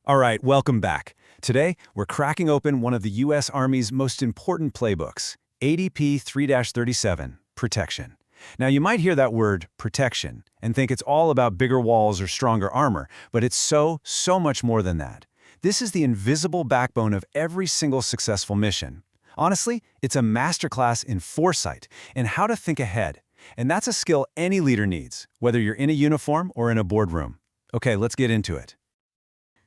All right, welcome back. Today, we're cracking open one of the U.S. Army's most important playbooks, ADP 3-37, Protection. Now, you might hear that word, protection, and think it's all about bigger walls or stronger armor, but it's so much more than that. This is the invisible backbone of every single successful mission. Honestly, it's a masterclass in foresight and how to think ahead. And that's a skill any leader needs, whether you're in a uniform or in a boardroom. Okay, let's get into it.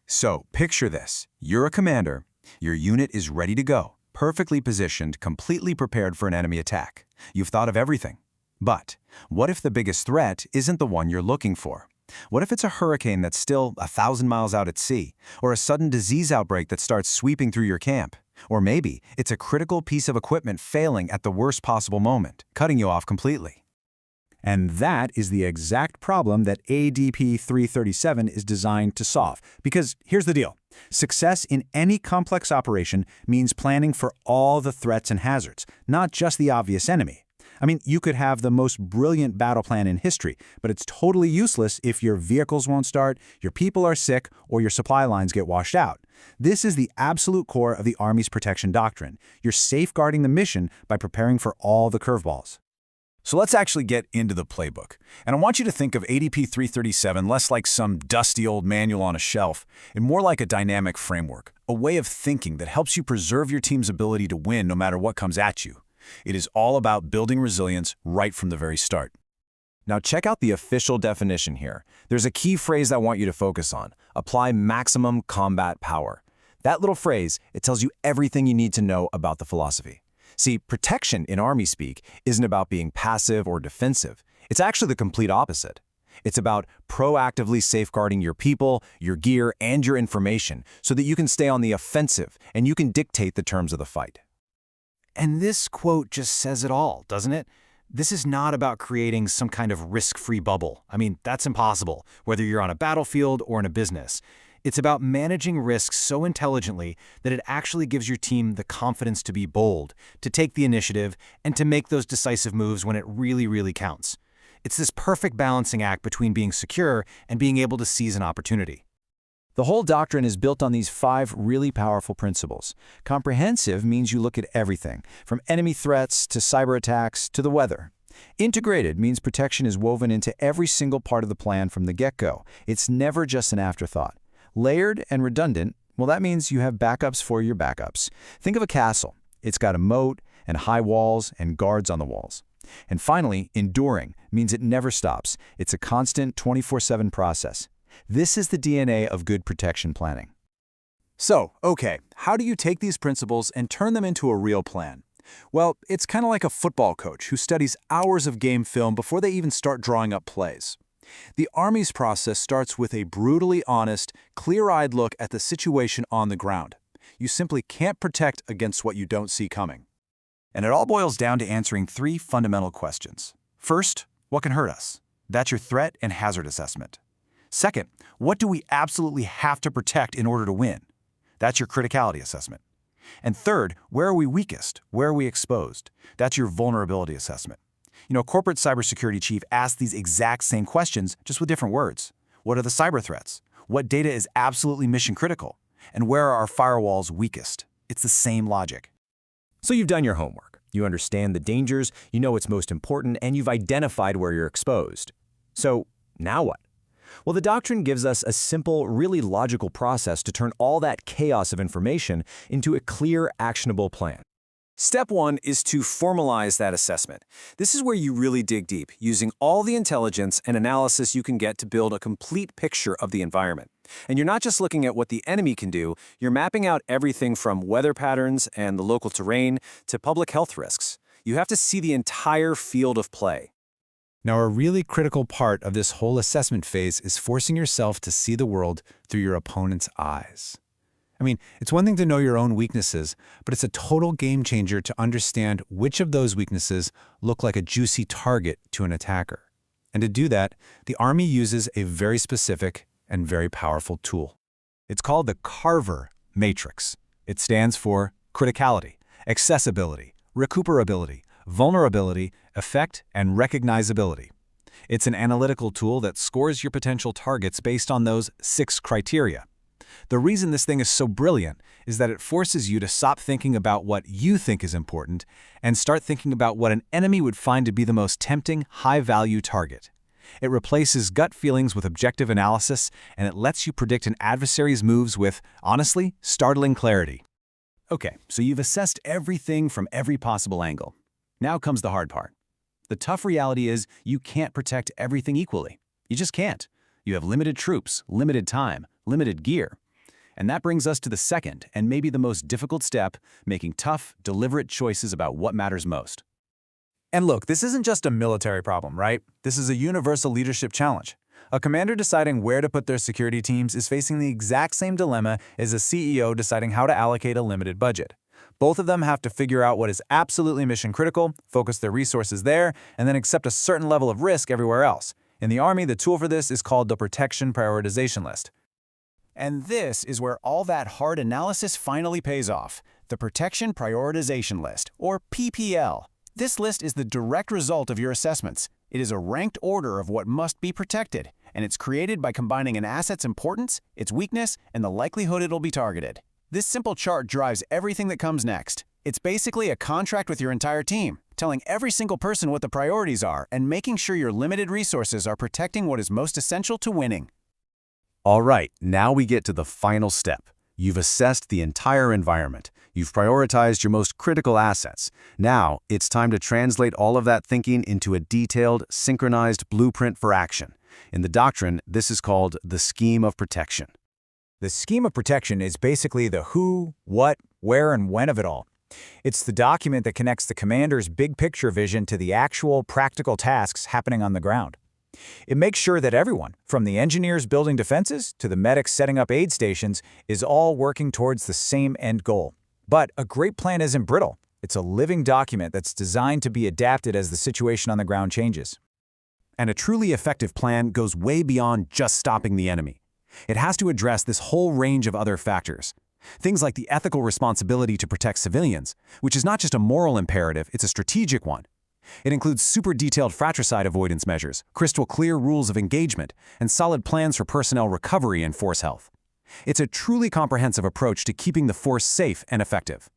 So, picture this. You're a commander. Your unit is ready to go, perfectly positioned, completely prepared for an enemy attack. You've thought of everything. But what if the biggest threat isn't the one you're looking for? What if it's a hurricane that's still 1,000 miles out at sea, or a sudden disease outbreak that starts sweeping through your camp? Or maybe it's a critical piece of equipment failing at the worst possible moment, cutting you off completely. And that is the exact problem that ADP 337 is designed to solve. Because here's the deal. Success in any complex operation means planning for all the threats and hazards, not just the obvious enemy. I mean, you could have the most brilliant battle plan in history, but it's totally useless if your vehicles won't start, your people are sick, or your supply lines get washed out. This is the absolute core of the Army's protection doctrine. You're safeguarding the mission by preparing for all the curveballs. So let's actually get into the playbook. And I want you to think of ADP 337 less like some dusty old manual on a shelf, and more like a dynamic framework, a way of thinking that helps you preserve your team's ability to win no matter what comes at you. It is all about building resilience right from the very start. Now check out the official definition here. There's a key phrase I want you to focus on. Apply maximum combat power. That little phrase, it tells you everything you need to know about the philosophy. See, protection in Army speak isn't about being passive or defensive. It's actually the complete opposite. It's about proactively safeguarding your people, your gear, and your information so that you can stay on the offensive and you can dictate the terms of the fight. And this quote just says it all, doesn't it? This is not about creating some kind of risk-free bubble. I mean, that's impossible, whether you're on a battlefield or in a business. It's about managing risks so intelligently that it actually gives your team the confidence to be bold, to take the initiative, and to make those decisive moves when it really counts. It's this perfect balancing act between being secure and being able to seize an opportunity. The whole doctrine is built on these 5 really powerful principles. Comprehensive means you look at everything, from enemy threats to cyber attacks to the weather. Integrated means protection is woven into every single part of the plan from the get-go. It's never just an afterthought. Layered and redundant, well, that means you have backups for your backups. Think of a castle. It's got a moat and high walls and guards on the walls. And finally, enduring means it never stops. It's a constant 24/7 process. This is the DNA of good protection planning. So, okay, how do you take these principles and turn them into a real plan? Well, it's kind of like a football coach who studies hours of game film before they even start drawing up plays. The Army's process starts with a brutally honest, clear-eyed look at the situation on the ground. You simply can't protect against what you don't see coming. And it all boils down to answering 3 fundamental questions. First, what can hurt us? That's your threat and hazard assessment. Second, what do we absolutely have to protect in order to win? That's your criticality assessment. And third, where are we weakest? Where are we exposed? That's your vulnerability assessment. You know, corporate cybersecurity chief asked these exact same questions, just with different words. What are the cyber threats? What data is absolutely mission critical? And where are our firewalls weakest? It's the same logic. So you've done your homework. You understand the dangers, you know what's most important, and you've identified where you're exposed. So now what? Well, the doctrine gives us a simple, really logical process to turn all that chaos of information into a clear, actionable plan. Step 1 is to formalize that assessment. This is where you really dig deep, using all the intelligence and analysis you can get to build a complete picture of the environment. And you're not just looking at what the enemy can do, you're mapping out everything from weather patterns and the local terrain to public health risks. You have to see the entire field of play. Now, a really critical part of this whole assessment phase is forcing yourself to see the world through your opponent's eyes. I mean, it's one thing to know your own weaknesses, but it's a total game changer to understand which of those weaknesses look like a juicy target to an attacker. And to do that, the Army uses a very specific and very powerful tool. It's called the Carver Matrix. It stands for criticality, accessibility, recuperability, vulnerability, effect, and recognizability. It's an analytical tool that scores your potential targets based on those 6 criteria. The reason this thing is so brilliant is that it forces you to stop thinking about what you think is important and start thinking about what an enemy would find to be the most tempting, high-value target. It replaces gut feelings with objective analysis, and it lets you predict an adversary's moves with, honestly, startling clarity. Okay, so you've assessed everything from every possible angle. Now comes the hard part. The tough reality is you can't protect everything equally. You just can't. You have limited troops, limited time, limited gear. And that brings us to the second and maybe the most difficult step, making tough, deliberate choices about what matters most. And look, this isn't just a military problem, right? This is a universal leadership challenge. A commander deciding where to put their security teams is facing the exact same dilemma as a CEO deciding how to allocate a limited budget. Both of them have to figure out what is absolutely mission critical, focus their resources there, and then accept a certain level of risk everywhere else. In the Army, the tool for this is called the Protection Prioritization List. And this is where all that hard analysis finally pays off, the Protection Prioritization List, or PPL. This list is the direct result of your assessments. It is a ranked order of what must be protected, and it's created by combining an asset's importance, its weakness, and the likelihood it'll be targeted. This simple chart drives everything that comes next. It's basically a contract with your entire team, telling every single person what the priorities are and making sure your limited resources are protecting what is most essential to winning. All right, now we get to the final step. You've assessed the entire environment. You've prioritized your most critical assets. Now, it's time to translate all of that thinking into a detailed, synchronized blueprint for action. In the Doctrine, this is called the Scheme of Protection. The scheme of protection is basically the who, what, where, and when of it all. It's the document that connects the commander's big picture vision to the actual practical tasks happening on the ground. It makes sure that everyone, from the engineers building defenses to the medics setting up aid stations, is all working towards the same end goal. But a great plan isn't brittle. It's a living document that's designed to be adapted as the situation on the ground changes. And a truly effective plan goes way beyond just stopping the enemy. It has to address this whole range of other factors. Things like the ethical responsibility to protect civilians, which is not just a moral imperative, it's a strategic one. It includes super detailed fratricide avoidance measures, crystal clear rules of engagement, and solid plans for personnel recovery and force health. It's a truly comprehensive approach to keeping the force safe and effective.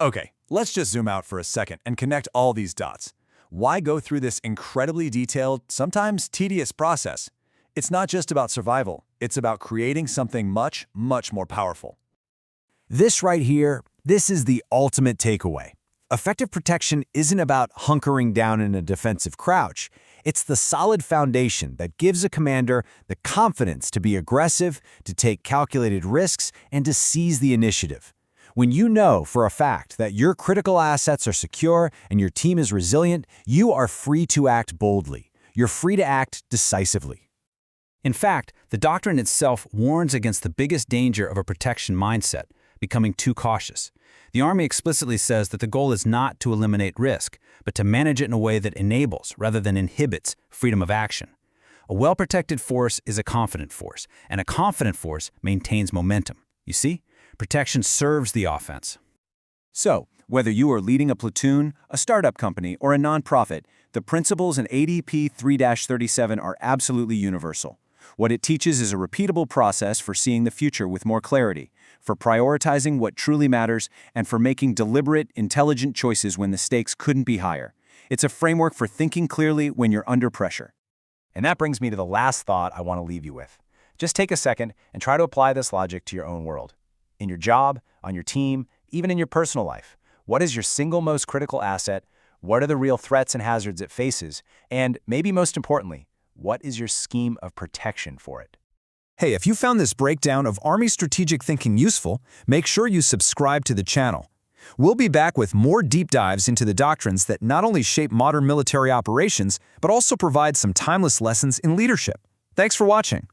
Okay, let's just zoom out for a second and connect all these dots. Why go through this incredibly detailed, sometimes tedious process? It's not just about survival, it's about creating something much, much more powerful. This right here, this is the ultimate takeaway. Effective protection isn't about hunkering down in a defensive crouch. It's the solid foundation that gives a commander the confidence to be aggressive, to take calculated risks, and to seize the initiative. When you know for a fact that your critical assets are secure and your team is resilient, you are free to act boldly. You're free to act decisively. In fact, the doctrine itself warns against the biggest danger of a protection mindset, becoming too cautious. The Army explicitly says that the goal is not to eliminate risk, but to manage it in a way that enables, rather than inhibits, freedom of action. A well-protected force is a confident force, and a confident force maintains momentum. You see? Protection serves the offense. So, whether you are leading a platoon, a startup company, or a nonprofit, the principles in ADP 3-37 are absolutely universal. What it teaches is a repeatable process for seeing the future with more clarity, for prioritizing what truly matters, and for making deliberate, intelligent choices when the stakes couldn't be higher. It's a framework for thinking clearly when you're under pressure. And that brings me to the last thought I want to leave you with. Just take a second and try to apply this logic to your own world. In your job, on your team, even in your personal life. What is your single most critical asset? What are the real threats and hazards it faces? And maybe most importantly, what is your scheme of protection for it? Hey, if you found this breakdown of Army strategic thinking useful, make sure you subscribe to the channel. We'll be back with more deep dives into the doctrines that not only shape modern military operations, but also provide some timeless lessons in leadership. Thanks for watching.